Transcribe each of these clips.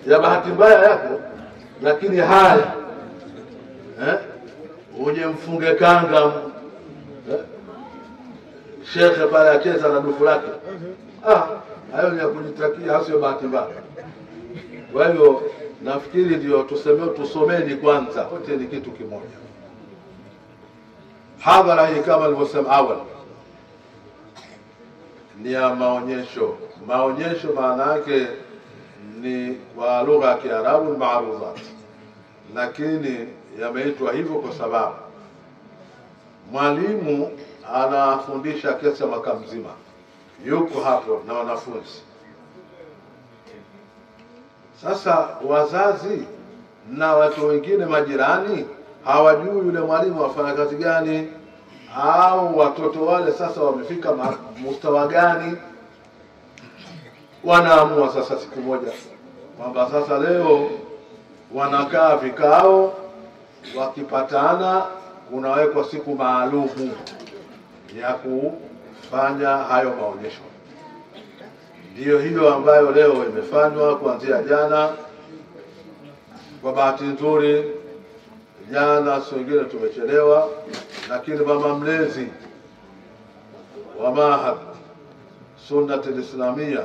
ya bahati mbaya yako, lakini haya uje mfunge kanga shekhe pale acheza na dufu lake, hayo ni ya kujitakia, hasio bahati mbaya. Kwa hiyo nafikiri ndio tusomeni kwanza, wote ni kitu kimoja. Hadhara hii kama nilivyosema awali ni ya maonyesho. Maonyesho maana yake ni kwa lugha ya Kiarabu maarudat, lakini yameitwa hivyo kwa sababu mwalimu anafundisha kesi ya mwaka mzima, yuko hapo na wanafunzi. Sasa wazazi na watu wengine majirani hawajui yule mwalimu afanya kazi gani, au watoto wale sasa wamefika mustawa gani. Wanaamua sasa siku moja kwamba sasa leo wanakaa vikao, wakipatana unawekwa siku maalumu ya kufanya hayo maonyesho. Ndiyo hiyo ambayo leo imefanywa kuanzia jana. Kwa bahati nzuri jana wengine tumechelewa, lakini mama mlezi wa Mahad Sunnat al-Islamia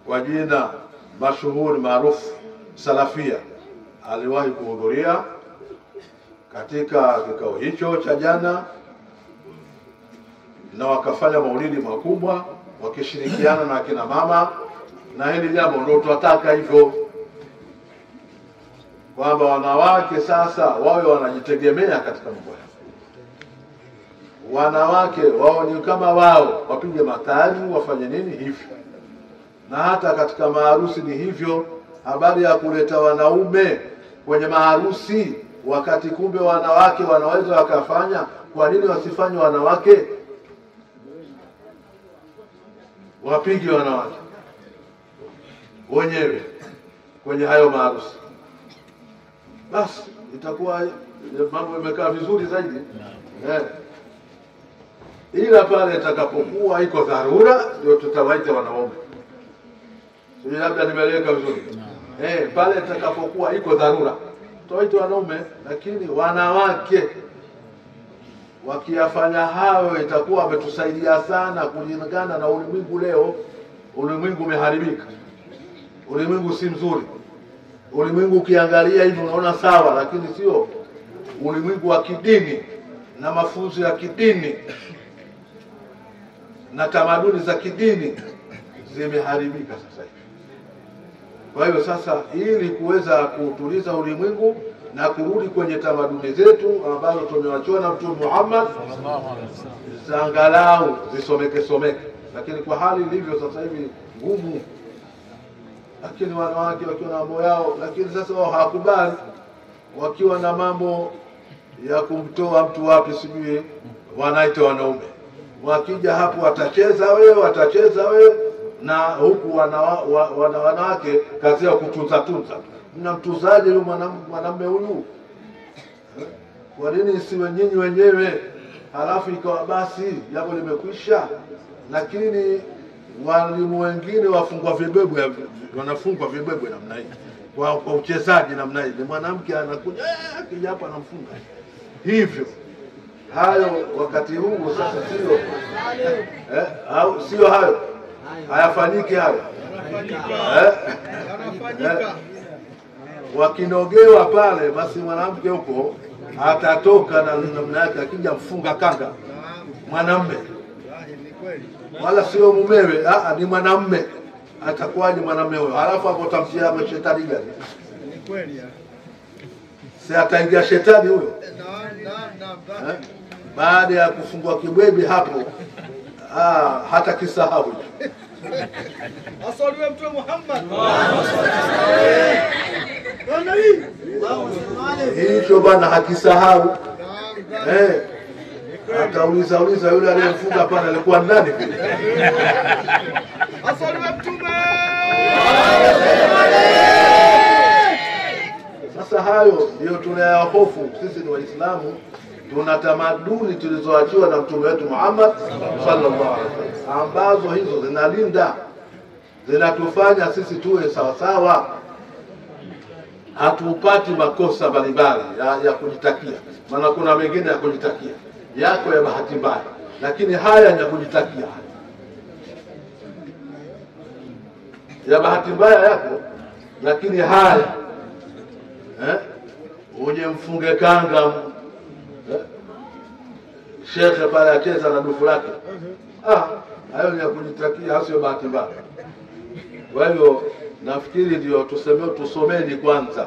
kwa jina mashuhuri maarufu Salafia aliwahi kuhudhuria katika kikao hicho cha jana, na wakafanya maulidi makubwa wakishirikiana na akina mama. Na hili jambo ndio tunataka hivyo, kwamba wanawake sasa wawe wanajitegemea katika mambo yao. Wanawake wao ni kama wao, wapige matani, wafanye nini hivyo. Na hata katika maharusi ni hivyo. Habari ya kuleta wanaume kwenye maharusi wakati kumbe wanawake wanaweza wakafanya, kwa nini wasifanye wanawake? Wapige wanawake wenyewe kwenye hayo maharusi, basi itakuwa mambo yamekaa vizuri zaidi. Ila pale itakapokuwa iko dharura ndio tutawaita wanaume. Sio, labda nimeleka vizuri. Pale itakapokuwa iko dharura tutawaita wanaume, lakini wanawake wakiyafanya hayo itakuwa wametusaidia sana kulingana na ulimwengu leo. Ulimwengu umeharibika, ulimwengu si mzuri. Ulimwengu ukiangalia hivi unaona sawa, lakini sio ulimwengu wa kidini na mafunzo ya kidini na tamaduni za kidini zimeharibika sasa hivi. Kwa hiyo sasa, ili kuweza kutuliza ulimwengu na kurudi kwenye tamaduni zetu ambazo tumewachona na Mtume Muhammad zangalau zisomeke, lakini kwa hali ilivyo sasa hivi ngumu. Lakini wanawake wakiwa na mambo yao, lakini sasa wao hawakubali, wakiwa na mambo ya kumtoa mtu wapi sijui wanaita wanaume. Wakija hapo watacheza wewe, na huku wanawake kazi yao kutunza. Mnamtuzaje yule mwanamume huyu? Kwa nini isiwe nyinyi wenyewe? Halafu ikawa basi jambo limekwisha. Lakini walimu wengine wanafungwa vibebwe namna hii kwa uchezaji namna hii. Mwanamke anakuja akija hapa anamfunga hivyo. Hayo wakati huu sasa sio au sio, hayo hayafanyiki hayo. Wakinogewa pale, basi mwanamke huko atatoka na namna yake, akija mfunga kanga mwanamume, wala sio mumewe, ni mwanamume. Atakuwaje mwanamume huyo? Halafu hapo utamtia shetani gani? Ni kweli si ataingia shetani huyo? Baada ya kufungwa kibwebi hapo, hata kisahau. Asaliwe Mtume Muhammad. Hicho bwana hakisahau. Atauliza yule aliyemfunga pale alikuwa nani vile. Asaliwe Mtume. Sasa hayo ndio tunayahofu sisi. Ni Waislamu, tuna tamaduni tulizoachiwa na Mtume wetu Muhammad sallallahu alaihi wasallam, ambazo hizo zinalinda, zinatufanya sisi tuwe sawa sawa. hatupati makosa mbalimbali ya kujitakia. Maana kuna mengine ya kujitakia yako ya bahati mbaya, lakini haya ni ya kujitakia. Ya bahati mbaya yako, lakini haya uje mfunge kanga shekhe pale acheza na dufu lake, hayo ni ya kujitakia, sio bahati mbaya. Kwa hiyo nafikiri ndio tusomeni kwanza